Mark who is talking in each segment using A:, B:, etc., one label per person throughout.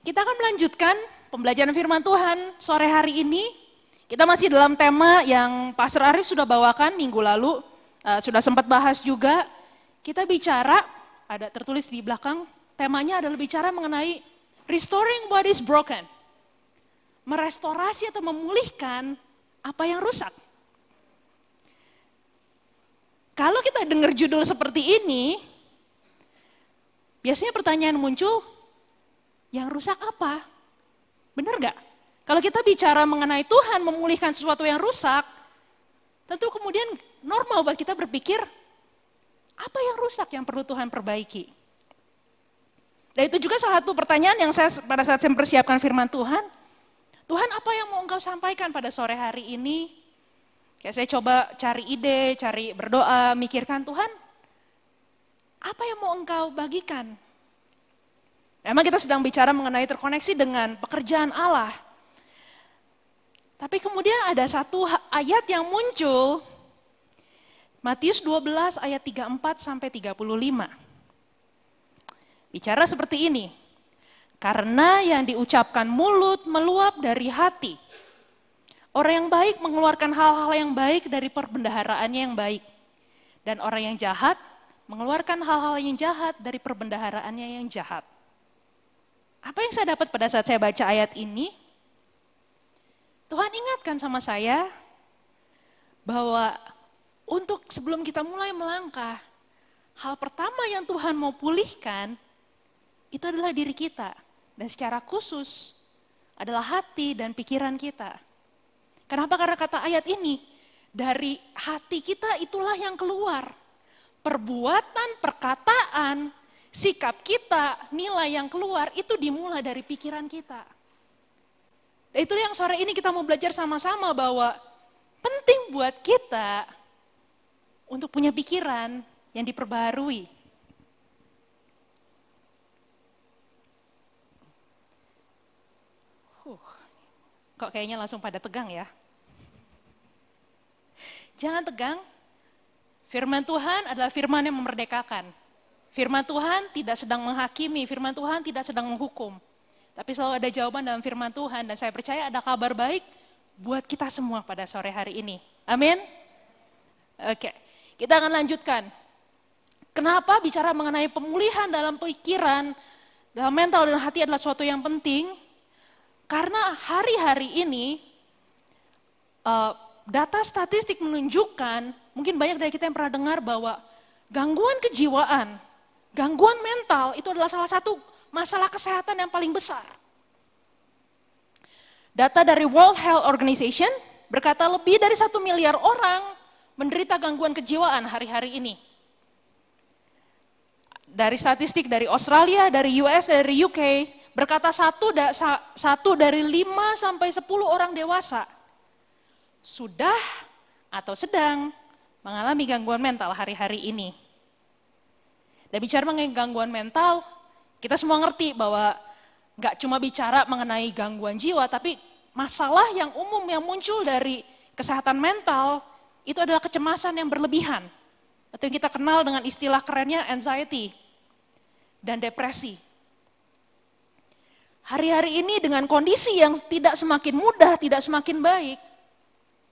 A: Kita akan melanjutkan pembelajaran firman Tuhan sore hari ini. Kita masih dalam tema yang Pastor Arif sudah bawakan minggu lalu, sudah sempat bahas juga. Kita bicara, ada tertulis di belakang, temanya adalah bicara mengenai restoring what is broken. Merestorasi atau memulihkan apa yang rusak. Kalau kita dengar judul seperti ini, biasanya pertanyaan muncul, yang rusak apa? Benar gak? Kalau kita bicara mengenai Tuhan memulihkan sesuatu yang rusak, tentu kemudian normal buat kita berpikir, apa yang rusak yang perlu Tuhan perbaiki? Dan itu juga salah satu pertanyaan yang saya pada saat saya mempersiapkan firman Tuhan, Tuhan apa yang mau Engkau sampaikan pada sore hari ini? Kayak saya coba cari ide, cari berdoa, mikirkan Tuhan, apa yang mau Engkau bagikan? Memang kita sedang bicara mengenai terkoneksi dengan pekerjaan Allah. Tapi kemudian ada satu ayat yang muncul, Matius 12 ayat 34 sampai 35. Bicara seperti ini, karena yang diucapkan mulut meluap dari hati. Orang yang baik mengeluarkan hal-hal yang baik dari perbendaharaannya yang baik. Dan orang yang jahat mengeluarkan hal-hal yang jahat dari perbendaharaannya yang jahat. Apa yang saya dapat pada saat saya baca ayat ini? Tuhan ingatkan sama saya bahwa untuk sebelum kita mulai melangkah, hal pertama yang Tuhan mau pulihkan itu adalah diri kita. Dan secara khusus adalah hati dan pikiran kita. Kenapa? Karena kata ayat ini, dari hati kita itulah yang keluar. Perbuatan, perkataan, sikap kita, nilai yang keluar itu dimulai dari pikiran kita. Dan itu yang sore ini kita mau belajar sama-sama bahwa penting buat kita untuk punya pikiran yang diperbaharui. Kok kayaknya langsung pada tegang ya? Jangan tegang, firman Tuhan adalah firman yang memerdekakan. Firman Tuhan tidak sedang menghakimi, firman Tuhan tidak sedang menghukum. Tapi selalu ada jawaban dalam firman Tuhan dan saya percaya ada kabar baik buat kita semua pada sore hari ini. Amin? Oke, kita akan lanjutkan. Kenapa bicara mengenai pemulihan dalam pikiran, dalam mental dan hati adalah suatu yang penting? Karena hari-hari ini data statistik menunjukkan, mungkin banyak dari kita yang pernah dengar bahwa gangguan kejiwaan, gangguan mental itu adalah salah satu masalah kesehatan yang paling besar. Data dari World Health Organization berkata lebih dari 1 miliar orang menderita gangguan kejiwaan hari-hari ini. Dari statistik dari Australia, dari US, dari UK, berkata satu dari 5 sampai 10 orang dewasa sudah atau sedang mengalami gangguan mental hari-hari ini. Dan bicara mengenai gangguan mental, kita semua ngerti bahwa gak cuma bicara mengenai gangguan jiwa, tapi masalah yang umum yang muncul dari kesehatan mental itu adalah kecemasan yang berlebihan. Atau yang kita kenal dengan istilah kerennya anxiety dan depresi. Hari-hari ini dengan kondisi yang tidak semakin mudah, tidak semakin baik,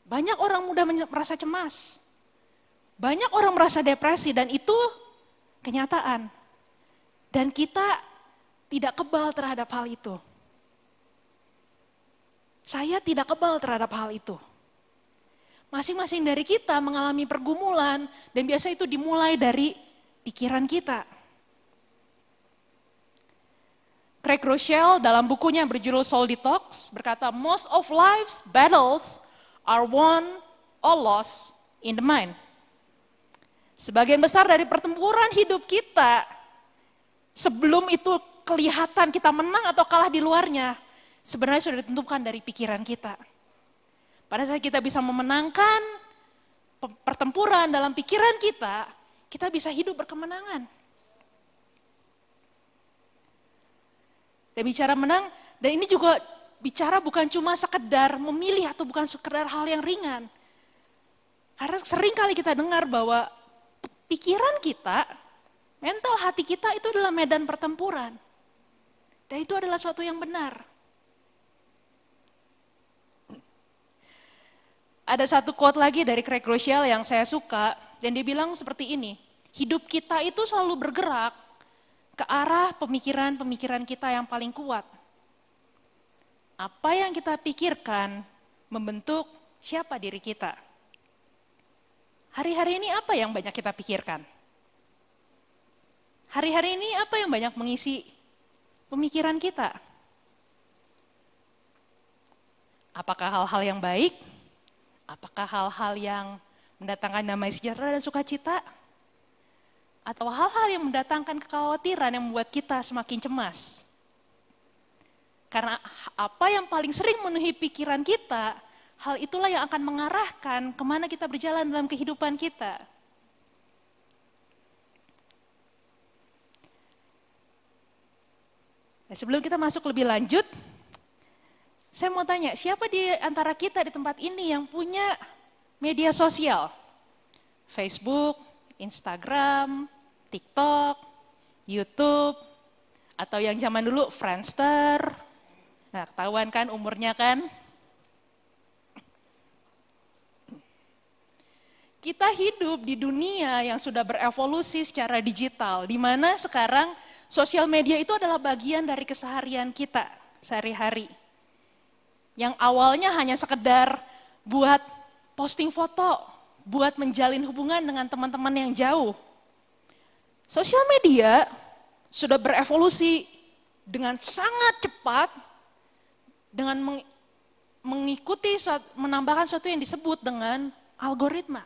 A: banyak orang mudah merasa cemas. Banyak orang merasa depresi dan itu kenyataan. Dan kita tidak kebal terhadap hal itu. Saya tidak kebal terhadap hal itu. Masing-masing dari kita mengalami pergumulan dan biasa itu dimulai dari pikiran kita. Craig Rochelle dalam bukunya yang berjudul Soul Detox berkata, most of life's battles are won or lost in the mind. Sebagian besar dari pertempuran hidup kita, sebelum itu kelihatan kita menang atau kalah di luarnya, sebenarnya sudah ditentukan dari pikiran kita. Pada saat kita bisa memenangkan pertempuran dalam pikiran kita bisa hidup berkemenangan. Dan bicara menang, dan ini juga bicara bukan cuma sekedar memilih atau bukan sekedar hal yang ringan. Karena sering kali kita dengar bahwa pikiran kita, mental hati kita itu adalah medan pertempuran. Dan itu adalah suatu yang benar. Ada satu quote lagi dari Craig Groeschel yang saya suka, dan dia bilang seperti ini, hidup kita itu selalu bergerak ke arah pemikiran-pemikiran kita yang paling kuat. Apa yang kita pikirkan membentuk siapa diri kita. Hari-hari ini apa yang banyak kita pikirkan? Hari-hari ini apa yang banyak mengisi pemikiran kita? Apakah hal-hal yang baik? Apakah hal-hal yang mendatangkan damai sejahtera dan sukacita? Atau hal-hal yang mendatangkan kekhawatiran yang membuat kita semakin cemas? Karena apa yang paling sering memenuhi pikiran kita, hal itulah yang akan mengarahkan kemana kita berjalan dalam kehidupan kita. Nah, sebelum kita masuk lebih lanjut, saya mau tanya, siapa di antara kita di tempat ini yang punya media sosial? Facebook, Instagram, TikTok, YouTube, atau yang zaman dulu Friendster. Nah, ketahuan kan umurnya kan? Kita hidup di dunia yang sudah berevolusi secara digital, di mana sekarang sosial media itu adalah bagian dari keseharian kita sehari-hari. Yang awalnya hanya sekedar buat posting foto, buat menjalin hubungan dengan teman-teman yang jauh. Sosial media sudah berevolusi dengan sangat cepat, dengan mengikuti, menambahkan sesuatu yang disebut dengan algoritma.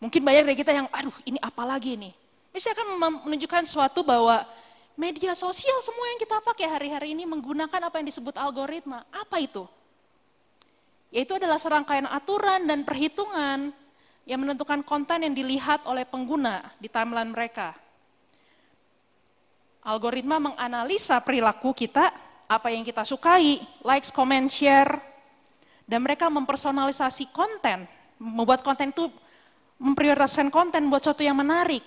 A: Mungkin banyak dari kita yang, aduh ini apa lagi nih? Ini akan menunjukkan sesuatu bahwa media sosial semua yang kita pakai hari-hari ini menggunakan apa yang disebut algoritma. Apa itu? Yaitu adalah serangkaian aturan dan perhitungan yang menentukan konten yang dilihat oleh pengguna di timeline mereka. Algoritma menganalisa perilaku kita, apa yang kita sukai, likes, comment, share, dan mereka mempersonalisasi konten, membuat konten itu, memprioritaskan konten buat sesuatu yang menarik,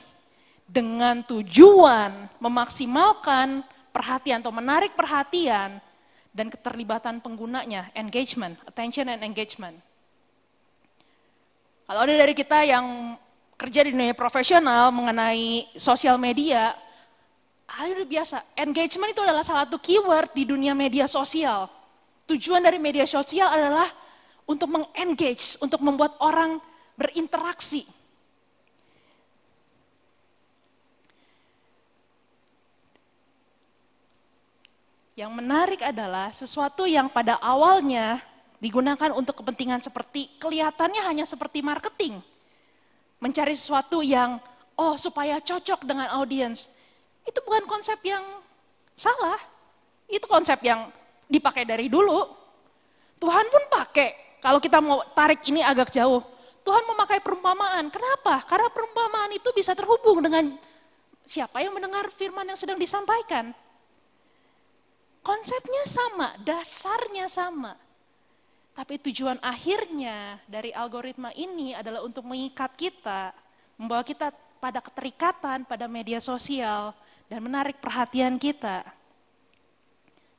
A: dengan tujuan memaksimalkan perhatian atau menarik perhatian dan keterlibatan penggunanya, engagement, attention and engagement. Kalau ada dari kita yang kerja di dunia profesional mengenai sosial media, hal itu biasa, engagement itu adalah salah satu keyword di dunia media sosial. Tujuan dari media sosial adalah untuk meng-engage, untuk membuat orang berinteraksi. Yang menarik adalah sesuatu yang pada awalnya digunakan untuk kepentingan seperti, kelihatannya hanya seperti marketing. Mencari sesuatu yang, supaya cocok dengan audiens. Itu bukan konsep yang salah, itu konsep yang dipakai dari dulu. Tuhan pun pakai, kalau kita mau tarik ini agak jauh, Tuhan memakai perumpamaan. Kenapa? Karena perumpamaan itu bisa terhubung dengan siapa yang mendengar firman yang sedang disampaikan. Konsepnya sama, dasarnya sama. Tapi tujuan akhirnya dari algoritma ini adalah untuk mengikat kita, membawa kita pada keterikatan pada media sosial dan menarik perhatian kita.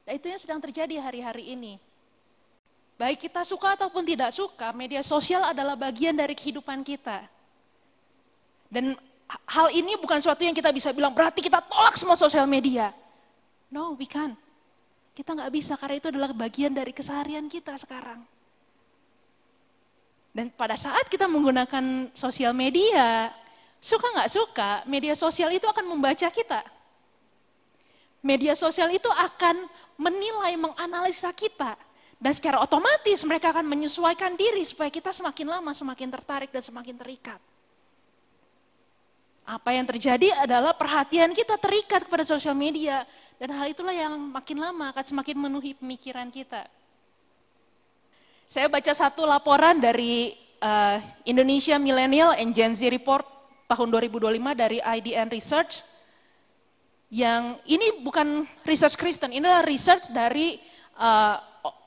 A: Dan itu yang sedang terjadi hari-hari ini. Baik kita suka ataupun tidak suka, media sosial adalah bagian dari kehidupan kita. Dan hal ini bukan sesuatu yang kita bisa bilang, berarti kita tolak semua sosial media. No, we can't. Kita nggak bisa, karena itu adalah bagian dari keseharian kita sekarang. Dan pada saat kita menggunakan sosial media, suka nggak suka, media sosial itu akan membaca kita. Media sosial itu akan menilai, menganalisa kita. Dan secara otomatis mereka akan menyesuaikan diri supaya kita semakin lama semakin tertarik dan semakin terikat. Apa yang terjadi adalah perhatian kita terikat kepada sosial media. Dan hal itulah yang makin lama akan semakin memenuhi pemikiran kita. Saya baca satu laporan dari Indonesia Millennial and Gen Z Report tahun 2025 dari IDN Research. Yang ini bukan research Kristen, ini adalah research dari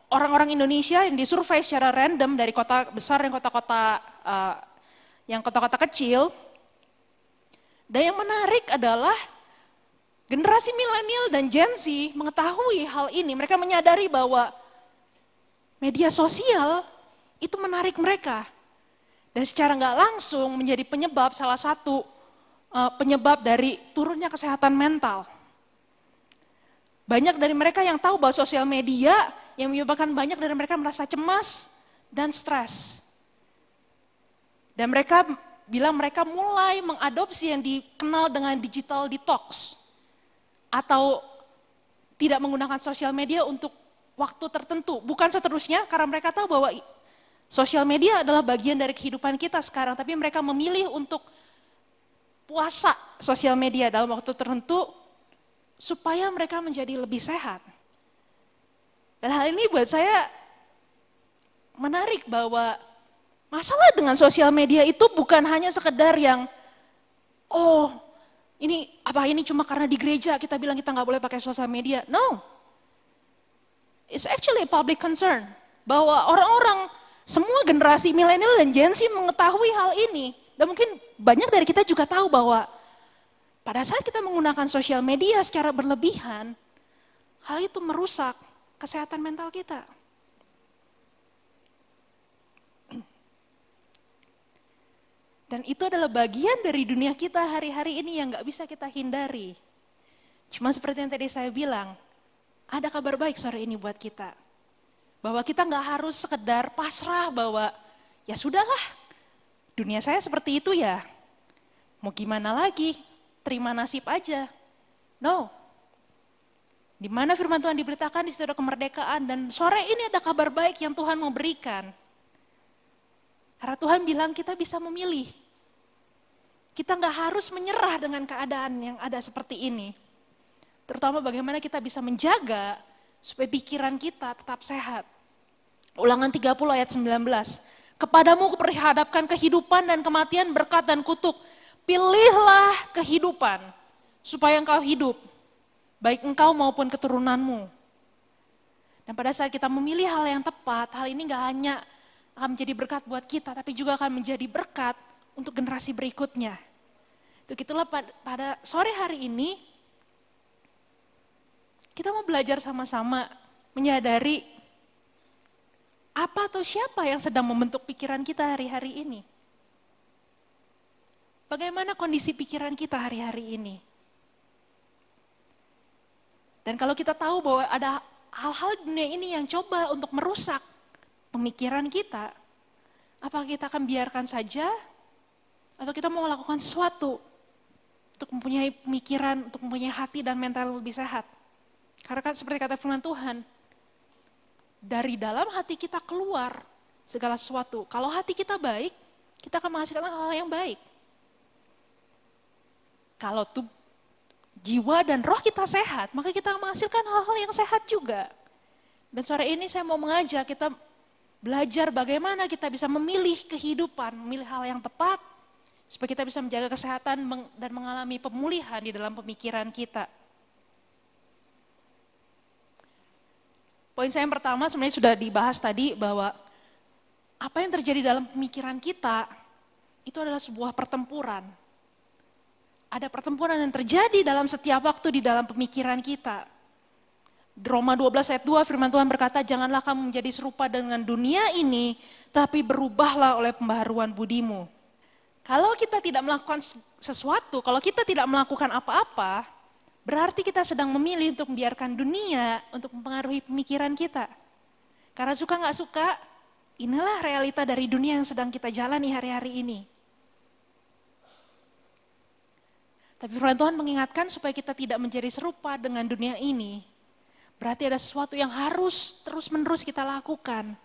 A: orang-orang Indonesia yang disurvei secara random dari kota besar dan kota-kota kecil. Dan yang menarik adalah Generasi milenial dan Gen Z mengetahui hal ini, mereka menyadari bahwa media sosial itu menarik mereka. Dan secara nggak langsung menjadi penyebab, salah satu penyebab dari turunnya kesehatan mental. Banyak dari mereka yang tahu bahwa sosial media yang menyebabkan banyak dari mereka merasa cemas dan stres. Dan mereka bilang mereka mulai mengadopsi yang dikenal dengan digital detox. Atau tidak menggunakan sosial media untuk waktu tertentu. Bukan seterusnya karena mereka tahu bahwa sosial media adalah bagian dari kehidupan kita sekarang. Tapi mereka memilih untuk puasa sosial media dalam waktu tertentu supaya mereka menjadi lebih sehat. Dan hal ini buat saya menarik bahwa masalah dengan sosial media itu bukan hanya sekedar yang, oh ini cuma karena di gereja kita bilang kita nggak boleh pakai sosial media. No, it's actually a public concern. Bahwa orang-orang, semua generasi milenial dan Gen Z mengetahui hal ini. Dan mungkin banyak dari kita juga tahu bahwa pada saat kita menggunakan sosial media secara berlebihan, hal itu merusak kesehatan mental kita. Dan itu adalah bagian dari dunia kita hari-hari ini yang gak bisa kita hindari. Cuma seperti yang tadi saya bilang, ada kabar baik sore ini buat kita. Bahwa kita gak harus sekedar pasrah bahwa ya sudahlah, dunia saya seperti itu ya. Mau gimana lagi, terima nasib aja. No. Di mana firman Tuhan diberitakan, di situ ada kemerdekaan. Dan sore ini ada kabar baik yang Tuhan mau berikan. Karena Tuhan bilang kita bisa memilih. Kita nggak harus menyerah dengan keadaan yang ada seperti ini. Terutama bagaimana kita bisa menjaga supaya pikiran kita tetap sehat. Ulangan 30 ayat 19. Kepadamu kuperhadapkan kehidupan dan kematian, berkat dan kutuk. Pilihlah kehidupan supaya engkau hidup. Baik engkau maupun keturunanmu. Dan pada saat kita memilih hal yang tepat, hal ini nggak hanya akan menjadi berkat buat kita, tapi juga akan menjadi berkat untuk generasi berikutnya. Itu itulah pada sore hari ini, kita mau belajar sama-sama menyadari apa atau siapa yang sedang membentuk pikiran kita hari-hari ini. Bagaimana kondisi pikiran kita hari-hari ini. Dan kalau kita tahu bahwa ada hal-hal di dunia ini yang coba untuk merusak pemikiran kita, apakah kita akan biarkan saja atau kita mau melakukan sesuatu untuk mempunyai pemikiran, untuk mempunyai hati dan mental yang lebih sehat. Karena kan seperti kata firman Tuhan, dari dalam hati kita keluar segala sesuatu. Kalau hati kita baik, kita akan menghasilkan hal yang baik. Kalau jiwa dan roh kita sehat, maka kita akan menghasilkan hal-hal yang sehat juga. Dan sore ini saya mau mengajak kita belajar bagaimana kita bisa memilih kehidupan, memilih hal yang tepat, supaya kita bisa menjaga kesehatan dan mengalami pemulihan di dalam pemikiran kita. Poin saya yang pertama sebenarnya sudah dibahas tadi bahwa apa yang terjadi dalam pemikiran kita itu adalah sebuah pertempuran. Ada pertempuran yang terjadi dalam setiap waktu di dalam pemikiran kita. Roma 12 ayat 2 firman Tuhan berkata, janganlah kamu menjadi serupa dengan dunia ini, tapi berubahlah oleh pembaharuan budimu. Kalau kita tidak melakukan sesuatu, kalau kita tidak melakukan apa-apa, berarti kita sedang memilih untuk membiarkan dunia untuk mempengaruhi pemikiran kita. Karena suka nggak suka, inilah realita dari dunia yang sedang kita jalani hari-hari ini. Tapi firman Tuhan mengingatkan supaya kita tidak menjadi serupa dengan dunia ini. Berarti ada sesuatu yang harus terus-menerus kita lakukan.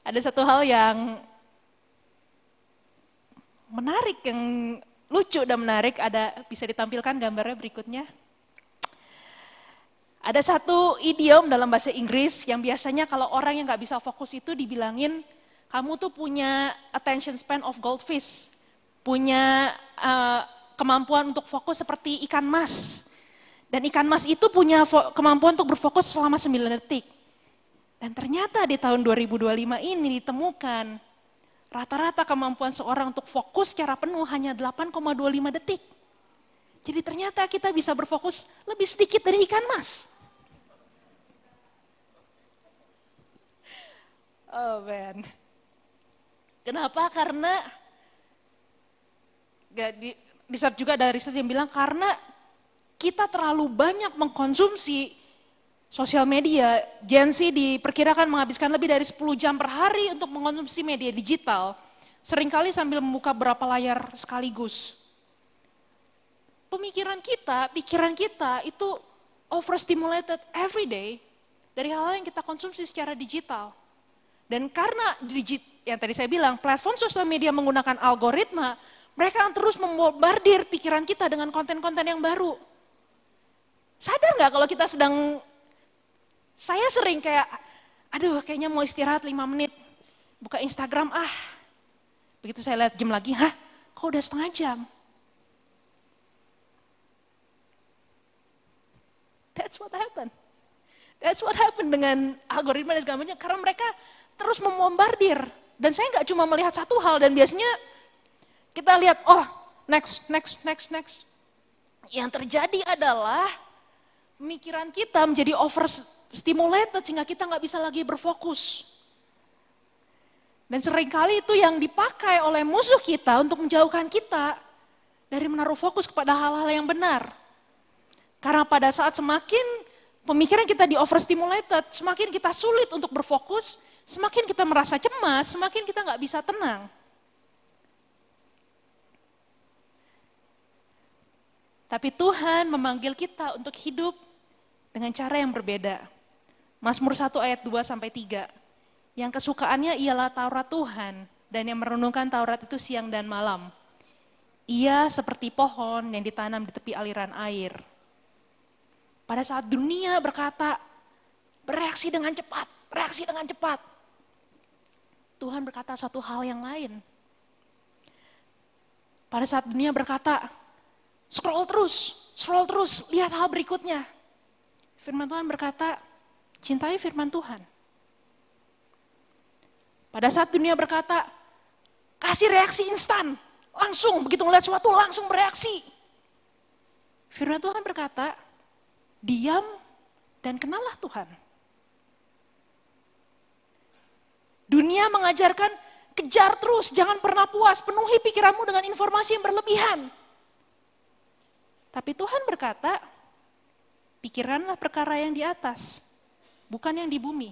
A: Ada satu hal yang menarik, yang lucu dan menarik, bisa ditampilkan gambarnya berikutnya. Ada satu idiom dalam bahasa Inggris yang biasanya kalau orang yang nggak bisa fokus itu dibilangin, kamu tuh punya attention span of goldfish, punya kemampuan untuk fokus seperti ikan mas. Dan ikan mas itu punya kemampuan untuk berfokus selama 9 detik. Dan ternyata di tahun 2025 ini ditemukan Rata-rata kemampuan seorang untuk fokus secara penuh hanya 8,25 detik. Jadi ternyata kita bisa berfokus lebih sedikit dari ikan mas. Oh man. Kenapa? Karena riset juga ada riset yang bilang karena kita terlalu banyak mengkonsumsi sosial media. Gen Z diperkirakan menghabiskan lebih dari 10 jam per hari untuk mengkonsumsi media digital. Seringkali sambil membuka beberapa layar sekaligus. Pikiran kita itu overstimulated every day dari hal-hal yang kita konsumsi secara digital. Dan karena yang tadi saya bilang, platform sosial media menggunakan algoritma, mereka akan terus membombardir pikiran kita dengan konten-konten yang baru. Sadar nggak kalau kita saya sering kayak, aduh kayaknya mau istirahat 5 menit, buka Instagram begitu saya lihat jam lagi, kok udah setengah jam. That's what happened dengan algoritma dan segala macam, karena mereka terus membombardir. Dan saya nggak cuma melihat satu hal, dan biasanya kita lihat, next. Yang terjadi adalah pemikiran kita menjadi overstimulated sehingga kita nggak bisa lagi berfokus. Dan seringkali itu yang dipakai oleh musuh kita untuk menjauhkan kita dari menaruh fokus kepada hal-hal yang benar. Karena pada saat semakin pemikiran kita di overstimulated, semakin kita sulit untuk berfokus, semakin kita merasa cemas, semakin kita nggak bisa tenang. Tapi Tuhan memanggil kita untuk hidup dengan cara yang berbeda. Mazmur 1 ayat 2-3. Yang kesukaannya ialah Taurat Tuhan, dan yang merenungkan Taurat itu siang dan malam. Ia seperti pohon yang ditanam di tepi aliran air. Pada saat dunia berkata, bereaksi dengan cepat. Tuhan berkata suatu hal yang lain. Pada saat dunia berkata, scroll terus, lihat hal berikutnya. Firman Tuhan berkata, cintai firman Tuhan. Pada saat dunia berkata, kasih reaksi instan, langsung begitu melihat sesuatu langsung bereaksi. Firman Tuhan berkata, diam dan kenallah Tuhan. Dunia mengajarkan, kejar terus, jangan pernah puas, penuhi pikiranmu dengan informasi yang berlebihan. Tapi Tuhan berkata, pikiranlah perkara yang di atas, bukan yang di bumi.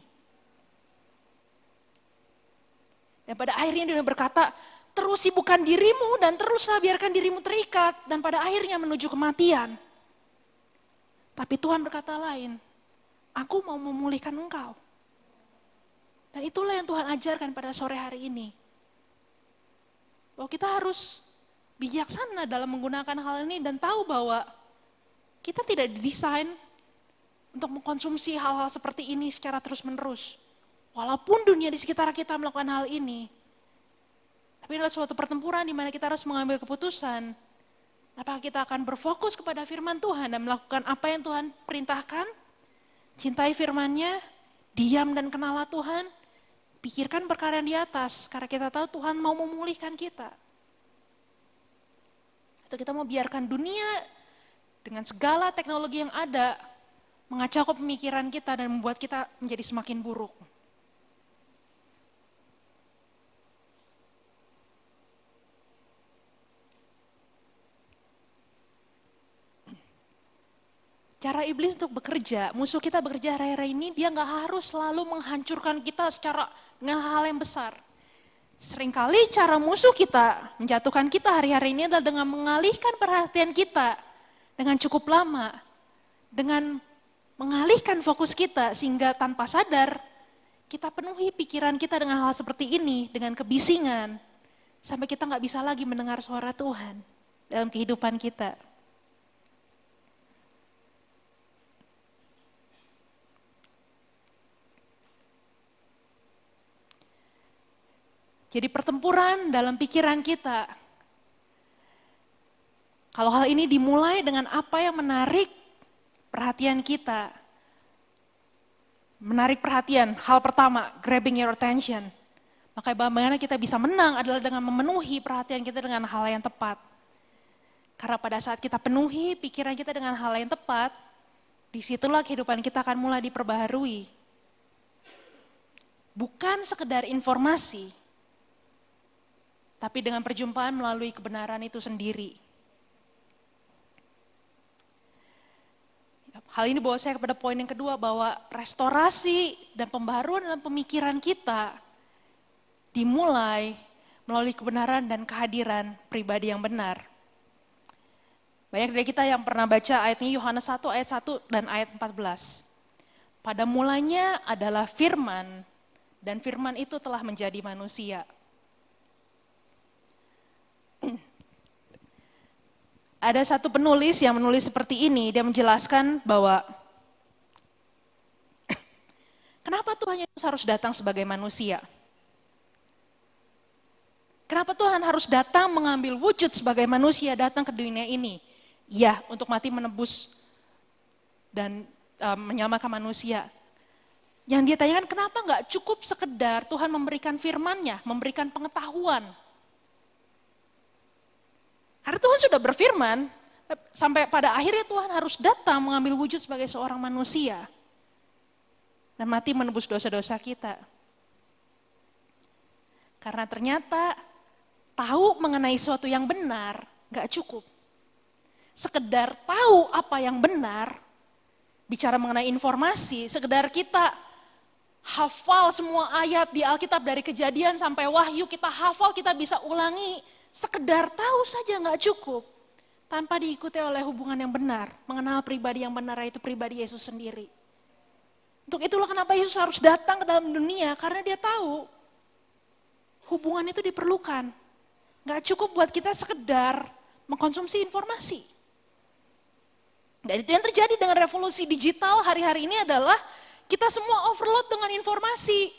A: Dan pada akhirnya dia berkata, terus sibukkan dirimu dan teruslah biarkan dirimu terikat dan pada akhirnya menuju kematian. Tapi Tuhan berkata lain, aku mau memulihkan engkau. Dan itulah yang Tuhan ajarkan pada sore hari ini. Bahwa kita harus bijaksana dalam menggunakan hal ini dan tahu bahwa kita tidak didesain untuk mengkonsumsi hal-hal seperti ini secara terus-menerus. Walaupun dunia di sekitar kita melakukan hal ini, tapi adalah suatu pertempuran di mana kita harus mengambil keputusan. Apakah kita akan berfokus kepada firman Tuhan dan melakukan apa yang Tuhan perintahkan? Cintai firman-Nya, diam dan kenallah Tuhan, pikirkan perkara yang di atas, karena kita tahu Tuhan mau memulihkan kita. Atau kita mau biarkan dunia dengan segala teknologi yang ada, mengacaukan pemikiran kita dan membuat kita menjadi semakin buruk. Cara iblis untuk bekerja, musuh kita bekerja hari-hari ini, dia nggak harus selalu menghancurkan kita dengan hal yang besar. Seringkali cara musuh kita menjatuhkan kita hari-hari ini adalah dengan mengalihkan perhatian kita dengan cukup lama, dengan mengalihkan fokus kita sehingga tanpa sadar kita penuhi pikiran kita dengan hal seperti ini, dengan kebisingan, sampai kita nggak bisa lagi mendengar suara Tuhan dalam kehidupan kita. Jadi pertempuran dalam pikiran kita. Kalau hal ini dimulai dengan apa yang menarik perhatian kita. Menarik perhatian, hal pertama, grabbing your attention. Maka bagaimana kita bisa menang adalah dengan memenuhi perhatian kita dengan hal yang tepat. Karena pada saat kita penuhi pikiran kita dengan hal yang tepat, disitulah kehidupan kita akan mulai diperbaharui. Bukan sekedar informasi, tapi dengan perjumpaan melalui kebenaran itu sendiri. Hal ini bawa saya kepada poin yang kedua, bahwa restorasi dan pembaharuan dalam pemikiran kita dimulai melalui kebenaran dan kehadiran pribadi yang benar. Banyak dari kita yang pernah baca ayat ini, Yohanes 1 ayat 1 dan ayat 14. Pada mulanya adalah firman, dan firman itu telah menjadi manusia. Ada satu penulis yang menulis seperti ini, dia menjelaskan bahwa kenapa Tuhan Yesus harus datang sebagai manusia? Kenapa Tuhan harus datang mengambil wujud sebagai manusia, datang ke dunia ini? Ya, untuk mati menebus dan menyelamatkan manusia. Yang dia tanyakan, kenapa nggak cukup sekedar Tuhan memberikan firman-Nya, memberikan pengetahuan? Karena Tuhan sudah berfirman, sampai pada akhirnya Tuhan harus datang mengambil wujud sebagai seorang manusia dan mati menebus dosa-dosa kita. Karena ternyata tahu mengenai sesuatu yang benar gak cukup. Sekedar tahu apa yang benar, bicara mengenai informasi, sekedar kita hafal semua ayat di Alkitab dari Kejadian sampai Wahyu, kita hafal, kita bisa ulangi, sekedar tahu saja gak cukup. Tanpa diikuti oleh hubungan yang benar, mengenal pribadi yang benar, yaitu pribadi Yesus sendiri. Untuk itulah kenapa Yesus harus datang ke dalam dunia, karena dia tahu hubungan itu diperlukan. Gak cukup buat kita sekedar mengkonsumsi informasi. Dan itu yang terjadi dengan revolusi digital hari-hari ini adalah kita semua overload dengan informasi.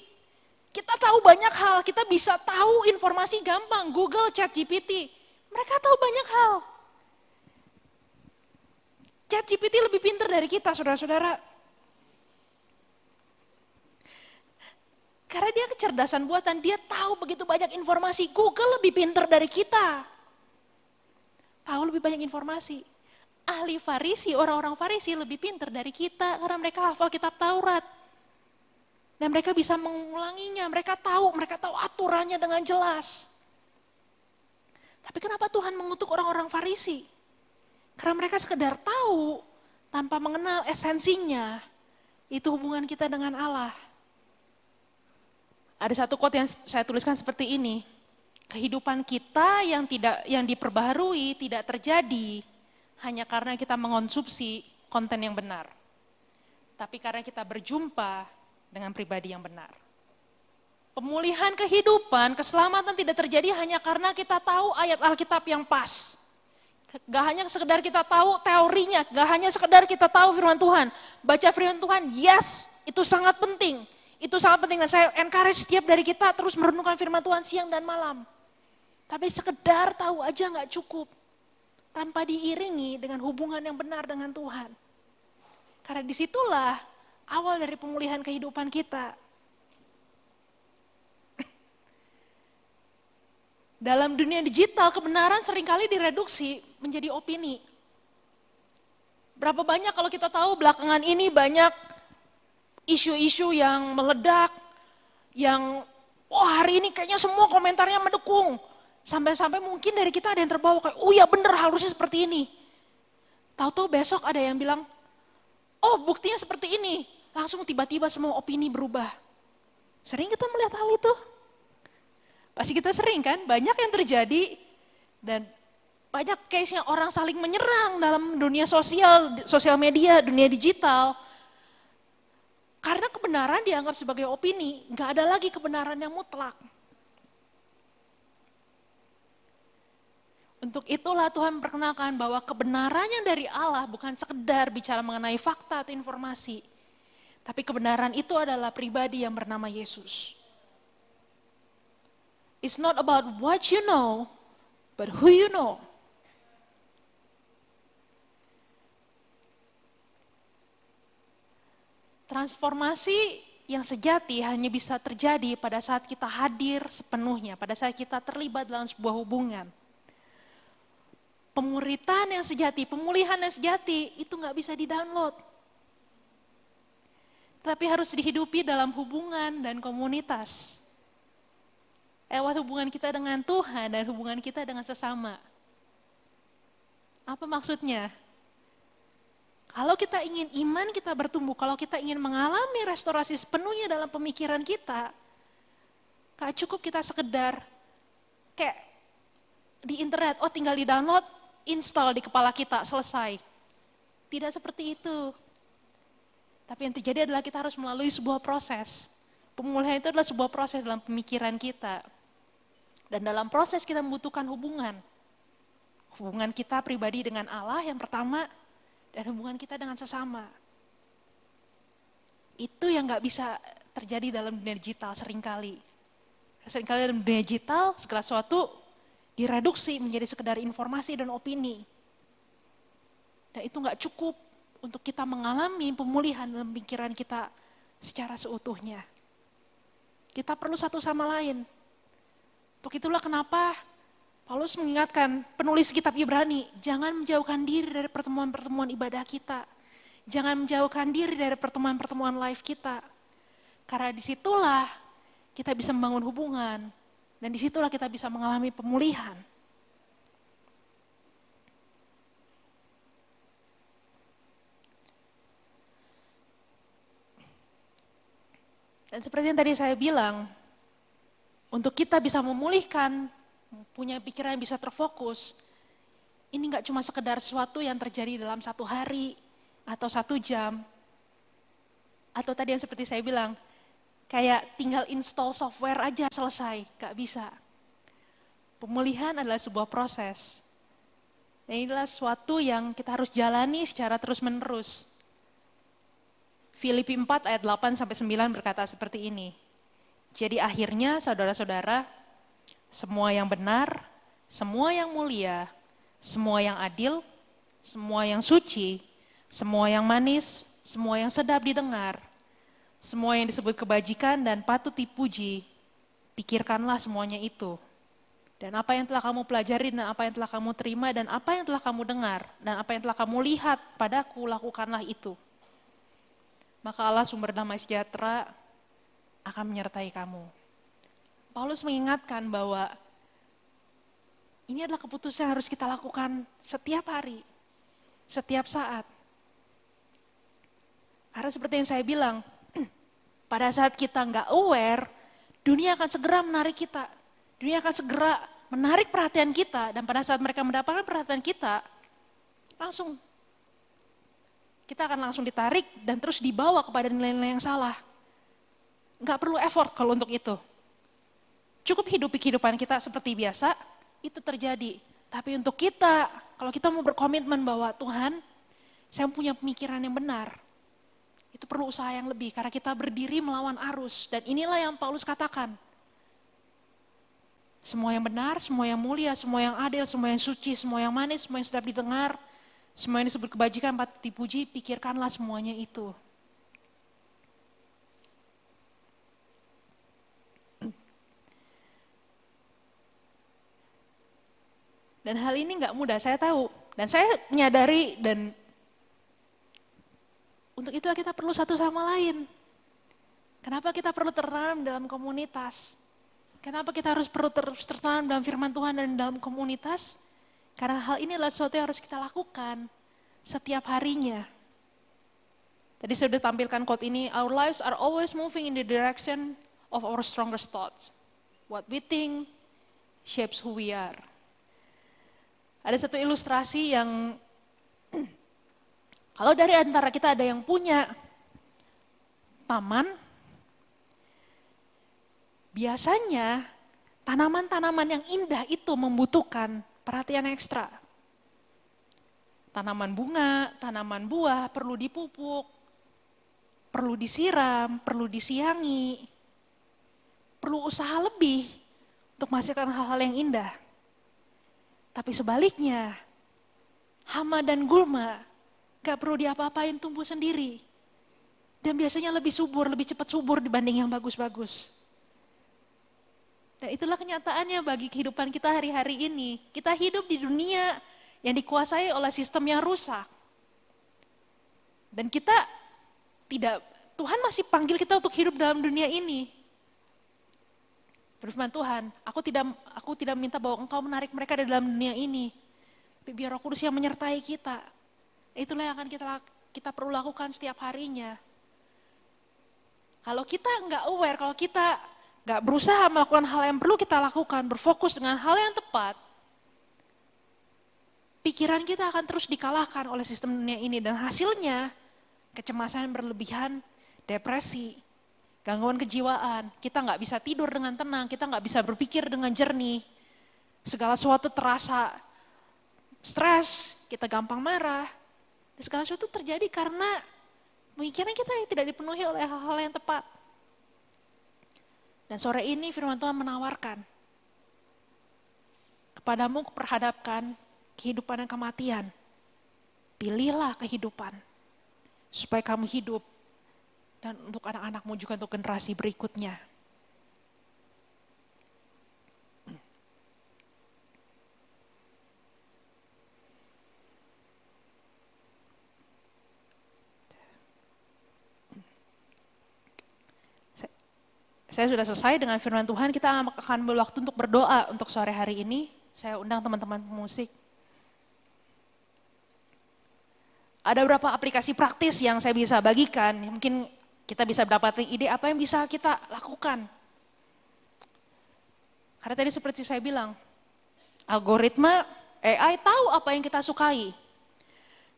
A: Kita tahu banyak hal, kita bisa tahu informasi gampang, Google, ChatGPT. Mereka tahu banyak hal. ChatGPT lebih pintar dari kita, saudara-saudara. Karena dia kecerdasan buatan, dia tahu begitu banyak informasi. Google lebih pintar dari kita. Tahu lebih banyak informasi. Ahli Farisi, orang-orang Farisi lebih pintar dari kita karena mereka hafal kitab Taurat. Dan mereka bisa mengulanginya, mereka tahu aturannya dengan jelas. Tapi kenapa Tuhan mengutuk orang-orang Farisi? Karena mereka sekedar tahu tanpa mengenal esensinya. Itu hubungan kita dengan Allah. Ada satu quote yang saya tuliskan seperti ini. Kehidupan kita yang diperbaharui tidak terjadi hanya karena kita mengonsumsi konten yang benar. Tapi karena kita berjumpa dengan pribadi yang benar. Pemulihan kehidupan, keselamatan tidak terjadi hanya karena kita tahu ayat Alkitab yang pas. Gak hanya sekedar kita tahu teorinya, gak hanya sekedar kita tahu firman Tuhan. Baca firman Tuhan, yes, itu sangat penting. Itu sangat penting dan saya encourage setiap dari kita terus merenungkan firman Tuhan siang dan malam. Tapi sekedar tahu aja gak cukup. Tanpa diiringi dengan hubungan yang benar dengan Tuhan. Karena disitulah awal dari pemulihan kehidupan kita. Dalam dunia digital, kebenaran seringkali direduksi menjadi opini. Berapa banyak kalau kita tahu belakangan ini banyak isu-isu yang meledak, yang hari ini kayaknya semua komentarnya mendukung. Sampai-sampai mungkin dari kita ada yang terbawa kayak, oh ya bener harusnya seperti ini. Tahu-tahu besok ada yang bilang, oh buktinya seperti ini. Langsung tiba-tiba semua opini berubah. Sering kita melihat hal itu? Pasti kita sering kan, banyak yang terjadi dan banyak case-nya orang saling menyerang dalam dunia sosial media, dunia digital. Karena kebenaran dianggap sebagai opini, nggak ada lagi kebenaran yang mutlak. Untuk itulah Tuhan memperkenalkan bahwa kebenaran yang dari Allah bukan sekedar bicara mengenai fakta atau informasi. Tapi kebenaran itu adalah pribadi yang bernama Yesus. It's not about what you know, but who you know. Transformasi yang sejati hanya bisa terjadi pada saat kita hadir sepenuhnya, pada saat kita terlibat dalam sebuah hubungan. Pemuritan yang sejati, pemulihan yang sejati, itu nggak bisa di-download. Tapi harus dihidupi dalam hubungan dan komunitas. Lewat hubungan kita dengan Tuhan dan hubungan kita dengan sesama. Apa maksudnya? Kalau kita ingin iman kita bertumbuh, kalau kita ingin mengalami restorasi sepenuhnya dalam pemikiran kita, gak cukup kita sekedar kayak di internet, oh tinggal di-download, install di kepala kita, selesai. Tidak seperti itu. Tapi yang terjadi adalah kita harus melalui sebuah proses. Pemulihan itu adalah sebuah proses dalam pemikiran kita. Dan dalam proses kita membutuhkan hubungan. Hubungan kita pribadi dengan Allah yang pertama, dan hubungan kita dengan sesama. Itu yang gak bisa terjadi dalam dunia digital seringkali. Seringkali dalam dunia digital, segala sesuatu direduksi menjadi sekedar informasi dan opini. Dan itu gak cukup untuk kita mengalami pemulihan dalam pikiran kita secara seutuhnya. Kita perlu satu sama lain. Untuk itulah kenapa Paulus mengingatkan penulis kitab Ibrani, jangan menjauhkan diri dari pertemuan-pertemuan ibadah kita. Jangan menjauhkan diri dari pertemuan-pertemuan live kita. Karena disitulah kita bisa membangun hubungan. Dan disitulah kita bisa mengalami pemulihan. Dan seperti yang tadi saya bilang, untuk kita bisa memulihkan, punya pikiran yang bisa terfokus, ini gak cuma sekedar sesuatu yang terjadi dalam 1 hari atau 1 jam. Atau tadi yang seperti saya bilang, kayak tinggal install software aja selesai, gak bisa. Pemulihan adalah sebuah proses. Dan inilah sesuatu yang kita harus jalani secara terus-menerus. Filipi 4 ayat 8-9 berkata seperti ini. Jadi akhirnya saudara-saudara, semua yang benar, semua yang mulia, semua yang adil, semua yang suci, semua yang manis, semua yang sedap didengar, semua yang disebut kebajikan dan patut dipuji, pikirkanlah semuanya itu. Dan apa yang telah kamu pelajari dan apa yang telah kamu terima dan apa yang telah kamu dengar dan apa yang telah kamu lihat padaku, lakukanlah itu. Maka Allah sumber damai sejahtera akan menyertai kamu. Paulus mengingatkan bahwa ini adalah keputusan yang harus kita lakukan setiap hari, setiap saat. Karena seperti yang saya bilang, pada saat kita nggak aware, dunia akan segera menarik kita. Dunia akan segera menarik perhatian kita, dan pada saat mereka mendapatkan perhatian kita, kita akan langsung ditarik dan terus dibawa kepada nilai-nilai yang salah. Nggak perlu effort kalau untuk itu. Cukup hidup kehidupan kita seperti biasa, itu terjadi. Tapi untuk kita, kalau kita mau berkomitmen bahwa Tuhan, saya punya pemikiran yang benar, itu perlu usaha yang lebih, karena kita berdiri melawan arus. Dan inilah yang Paulus katakan. Semua yang benar, semua yang mulia, semua yang adil, semua yang suci, semua yang manis, semua yang sedap didengar, semua yang disebut kebajikan, patut dipuji, pikirkanlah semuanya itu. Dan hal ini nggak mudah, saya tahu. Dan saya menyadari, dan untuk itu kita perlu satu sama lain. Kenapa kita perlu tertanam dalam komunitas? Kenapa kita perlu terus tertanam dalam firman Tuhan dan dalam komunitas? Karena hal ini adalah sesuatu yang harus kita lakukan setiap harinya. Tadi saya sudah tampilkan quote ini, our lives are always moving in the direction of our strongest thoughts. What we think shapes who we are. Ada satu ilustrasi yang, kalau dari antara kita ada yang punya taman, biasanya tanaman-tanaman yang indah itu membutuhkan perhatian ekstra. Tanaman bunga, tanaman buah perlu dipupuk, perlu disiram, perlu disiangi, perlu usaha lebih untuk menghasilkan hal-hal yang indah. Tapi sebaliknya, hama dan gulma gak perlu diapa-apain, tumbuh sendiri. Dan biasanya lebih subur, lebih cepat subur dibanding yang bagus-bagus. Dan itulah kenyataannya bagi kehidupan kita hari-hari ini. Kita hidup di dunia yang dikuasai oleh sistem yang rusak. Dan kita tidak, Tuhan masih panggil kita untuk hidup dalam dunia ini. Firman Tuhan, aku tidak minta bahwa engkau menarik mereka dari dalam dunia ini. Tapi biar Roh Kudus yang menyertai kita. Itulah yang akan kita perlu lakukan setiap harinya. Kalau kita nggak aware, kalau kita nggak berusaha melakukan hal yang perlu kita lakukan, berfokus dengan hal yang tepat, pikiran kita akan terus dikalahkan oleh sistem dunia ini. Dan hasilnya, kecemasan berlebihan, depresi, gangguan kejiwaan, kita nggak bisa tidur dengan tenang, kita nggak bisa berpikir dengan jernih, segala sesuatu terasa stres, kita gampang marah, dan segala sesuatu terjadi karena pemikiran kita yang tidak dipenuhi oleh hal-hal yang tepat. Dan sore ini firman Tuhan menawarkan, kepadamu kuperhadapkan kehidupan dan kematian, pilihlah kehidupan, supaya kamu hidup, dan untuk anak-anakmu juga untuk generasi berikutnya. Saya sudah selesai dengan firman Tuhan, kita akan berwaktu untuk berdoa untuk sore hari ini. Saya undang teman-teman pemusik. Ada beberapa aplikasi praktis yang saya bisa bagikan, mungkin kita bisa mendapatkan ide apa yang bisa kita lakukan. Karena tadi seperti saya bilang, algoritma AI tahu apa yang kita sukai.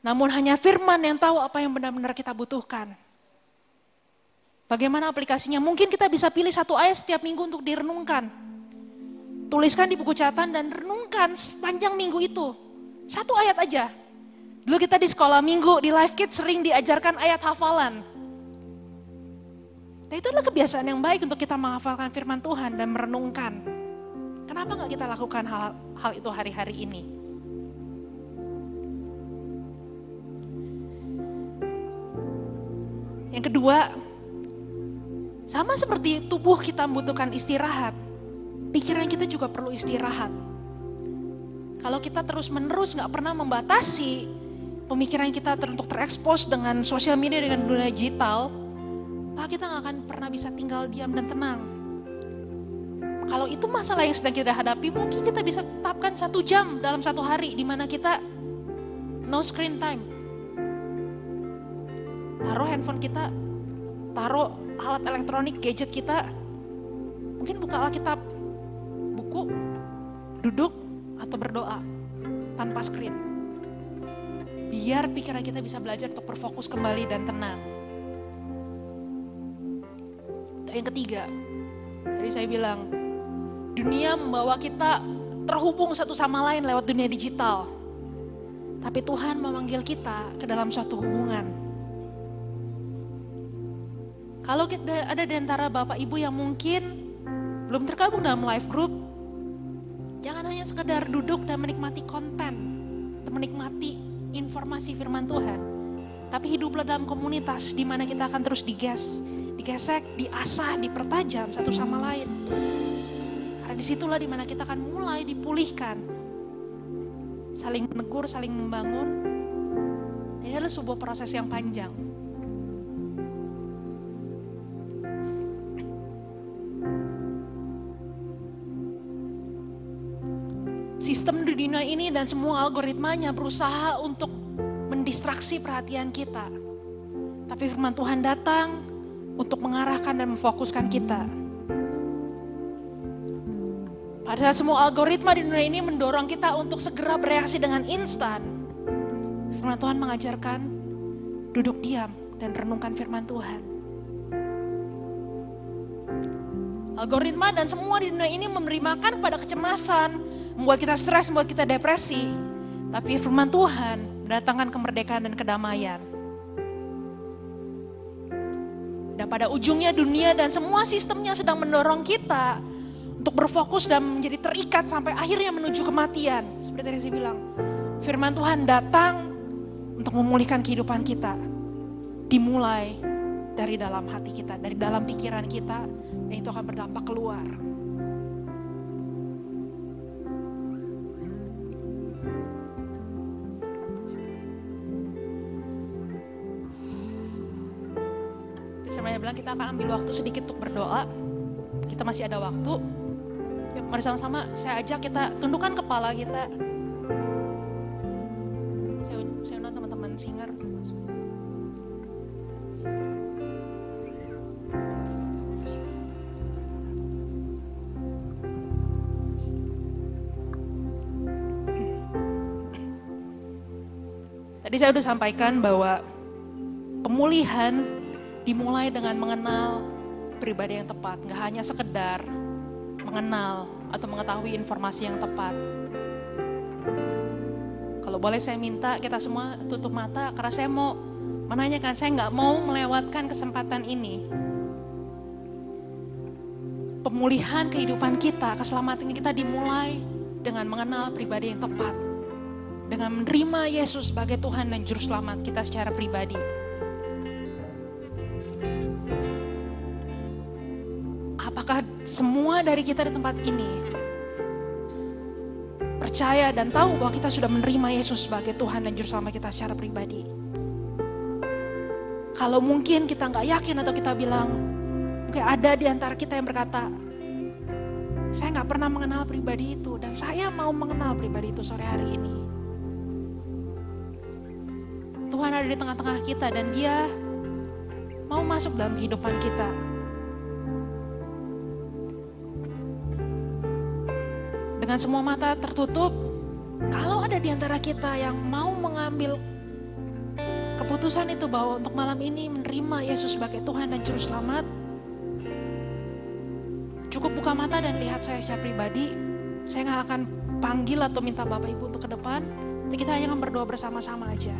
A: Namun hanya firman yang tahu apa yang benar-benar kita butuhkan. Bagaimana aplikasinya? Mungkin kita bisa pilih satu ayat setiap minggu untuk direnungkan. Tuliskan di buku catatan dan renungkan sepanjang minggu itu. Satu ayat aja. Dulu kita di sekolah minggu, di Life Kids sering diajarkan ayat hafalan. Nah itu adalah kebiasaan yang baik untuk kita menghafalkan firman Tuhan dan merenungkan. Kenapa nggak kita lakukan hal itu hari-hari ini? Yang kedua, sama seperti tubuh kita membutuhkan istirahat, pikiran kita juga perlu istirahat. Kalau kita terus-menerus nggak pernah membatasi pemikiran kita untuk terekspos dengan sosial media, dengan dunia digital, maka kita nggak akan pernah bisa tinggal diam dan tenang. Kalau itu masalah yang sedang kita hadapi, mungkin kita bisa tetapkan 1 jam dalam 1 hari, di mana kita no screen time. Taruh handphone kita, taruh alat elektronik, gadget kita, mungkin buka Alkitab, buku, duduk, atau berdoa tanpa screen. Biar pikiran kita bisa belajar untuk berfokus kembali dan tenang. Yang ketiga, tadi saya bilang, dunia membawa kita terhubung satu sama lain lewat dunia digital. Tapi Tuhan memanggil kita ke dalam suatu hubungan. Kalau ada di antara Bapak Ibu yang mungkin belum tergabung dalam life group, jangan hanya sekedar duduk dan menikmati konten, atau menikmati informasi firman Tuhan. Tapi hiduplah dalam komunitas di mana kita akan terus digesek, diasah, dipertajam satu sama lain. Karena disitulah di mana kita akan mulai dipulihkan. Saling menegur, saling membangun. Ini adalah sebuah proses yang panjang. Sistem di dunia ini dan semua algoritmanya berusaha untuk mendistraksi perhatian kita. Tapi firman Tuhan datang untuk mengarahkan dan memfokuskan kita. Pada saat semua algoritma di dunia ini mendorong kita untuk segera bereaksi dengan instan, firman Tuhan mengajarkan duduk diam dan renungkan firman Tuhan. Algoritma dan semua di dunia ini memberi makan kepada kecemasan, membuat kita stres, membuat kita depresi. Tapi firman Tuhan mendatangkan kemerdekaan dan kedamaian. Dan pada ujungnya dunia dan semua sistemnya sedang mendorong kita untuk berfokus dan menjadi terikat sampai akhirnya menuju kematian. Seperti tadi saya bilang, firman Tuhan datang untuk memulihkan kehidupan kita. Dimulai dari dalam hati kita, dari dalam pikiran kita, dan itu akan berdampak keluar. Saya bilang kita akan ambil waktu sedikit untuk berdoa. Kita masih ada waktu. Yuk, mari sama-sama saya ajak kita tundukkan kepala kita. Saya undang teman-teman singer. Tadi saya sudah sampaikan bahwa pemulihan dimulai dengan mengenal pribadi yang tepat. Nggak hanya sekedar mengenal atau mengetahui informasi yang tepat. Kalau boleh saya minta kita semua tutup mata, karena saya mau menanyakan, saya nggak mau melewatkan kesempatan ini. Pemulihan kehidupan kita, keselamatan kita dimulai dengan mengenal pribadi yang tepat. Dengan menerima Yesus sebagai Tuhan dan Juru Selamat kita secara pribadi. Apakah semua dari kita di tempat ini percaya dan tahu bahwa kita sudah menerima Yesus sebagai Tuhan dan Juru Selamat kita secara pribadi? Kalau mungkin kita nggak yakin atau kita bilang, mungkin ada di antara kita yang berkata, saya nggak pernah mengenal pribadi itu dan saya mau mengenal pribadi itu sore hari ini. Tuhan ada di tengah-tengah kita dan Dia mau masuk dalam kehidupan kita. Dengan semua mata tertutup, kalau ada di antara kita yang mau mengambil keputusan itu bahwa untuk malam ini menerima Yesus sebagai Tuhan dan Juru Selamat, cukup buka mata dan lihat saya secara pribadi. Saya nggak akan panggil atau minta Bapak Ibu untuk ke depan, tapi kita hanya akan berdoa bersama-sama aja.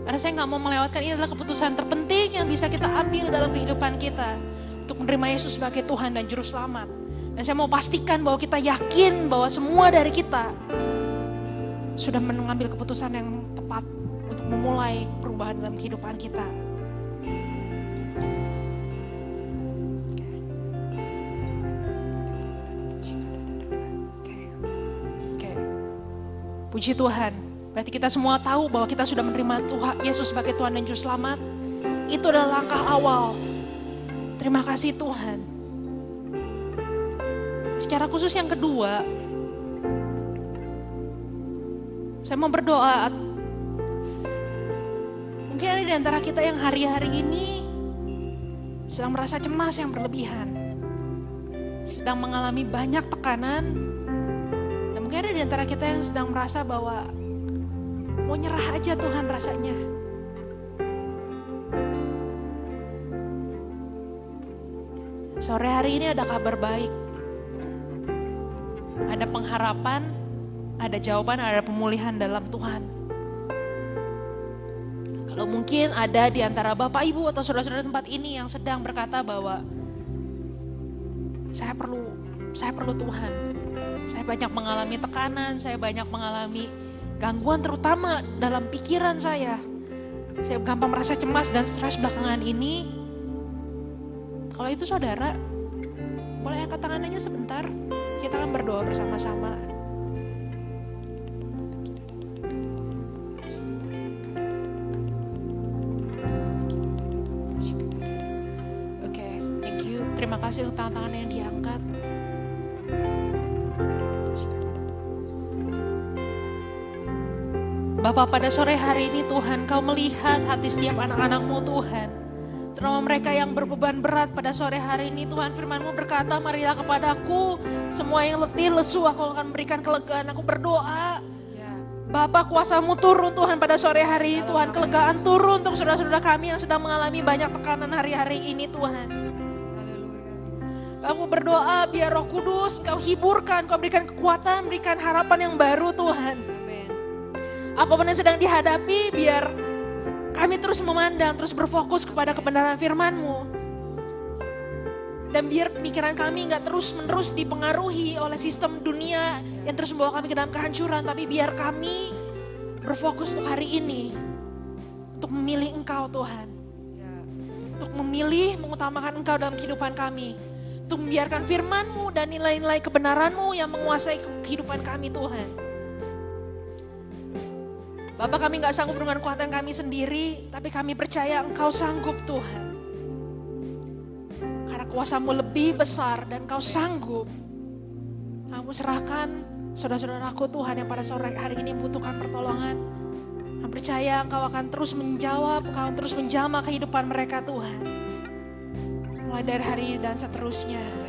A: Karena saya nggak mau melewatkan, ini adalah keputusan terpenting yang bisa kita ambil dalam kehidupan kita untuk menerima Yesus sebagai Tuhan dan Juru Selamat. Dan saya mau pastikan bahwa kita yakin bahwa semua dari kita sudah mengambil keputusan yang tepat untuk memulai perubahan dalam kehidupan kita. Oke. Puji Tuhan. Berarti kita semua tahu bahwa kita sudah menerima Tuhan Yesus sebagai Tuhan dan Juru Selamat. Itu adalah langkah awal. Terima kasih Tuhan. Secara khusus yang kedua, saya mau berdoa. Mungkin ada di antara kita yang hari-hari ini sedang merasa cemas yang berlebihan. Sedang mengalami banyak tekanan. Dan mungkin ada di antara kita yang sedang merasa bahwa mau nyerah aja Tuhan rasanya. Sore hari ini ada kabar baik. Ada pengharapan, ada jawaban, ada pemulihan dalam Tuhan. Kalau mungkin ada di antara Bapak Ibu atau saudara-saudara tempat ini yang sedang berkata bahwa saya perlu Tuhan. Saya banyak mengalami tekanan, saya banyak mengalami gangguan terutama dalam pikiran saya. Saya gampang merasa cemas dan stres belakangan ini. Kalau itu saudara, boleh angkat tangan aja sebentar. Kita akan berdoa bersama-sama. Oke, thank you. Terima kasih untuk tangan-tangan yang diangkat. Bapak, pada sore hari ini Tuhan, Kau melihat hati setiap anak-anak-Mu Tuhan. Terutama mereka yang berbeban berat pada sore hari ini Tuhan, firman-Mu berkata, marilah kepadaku semua yang letih lesu, aku akan memberikan kelegaan. Aku berdoa, Bapak kuasa-Mu turun Tuhan pada sore hari ini Tuhan. Kelegaan turun untuk saudara-saudara kami yang sedang mengalami banyak tekanan hari-hari ini Tuhan. Aku berdoa biar Roh Kudus Kau hiburkan, Kau berikan kekuatan, berikan harapan yang baru Tuhan. Apapun yang sedang dihadapi, biar kami terus memandang, terus berfokus kepada kebenaran firman-Mu. Dan biar pemikiran kami gak terus-menerus dipengaruhi oleh sistem dunia yang terus membawa kami ke dalam kehancuran. Tapi biar kami berfokus untuk hari ini, untuk memilih Engkau Tuhan. untuk memilih mengutamakan Engkau dalam kehidupan kami. Untuk membiarkan firman-Mu dan nilai-nilai kebenaran-Mu yang menguasai kehidupan kami Tuhan. Bapak, kami gak sanggup dengan kekuatan kami sendiri, tapi kami percaya Engkau sanggup Tuhan. Karena kuasa-Mu lebih besar dan Engkau sanggup. Kamu serahkan saudara-saudaraku Tuhan yang pada sore hari ini membutuhkan pertolongan. Kami percaya Engkau akan terus menjawab, Engkau akan terus menjamah kehidupan mereka Tuhan. Mulai dari hari ini dan seterusnya.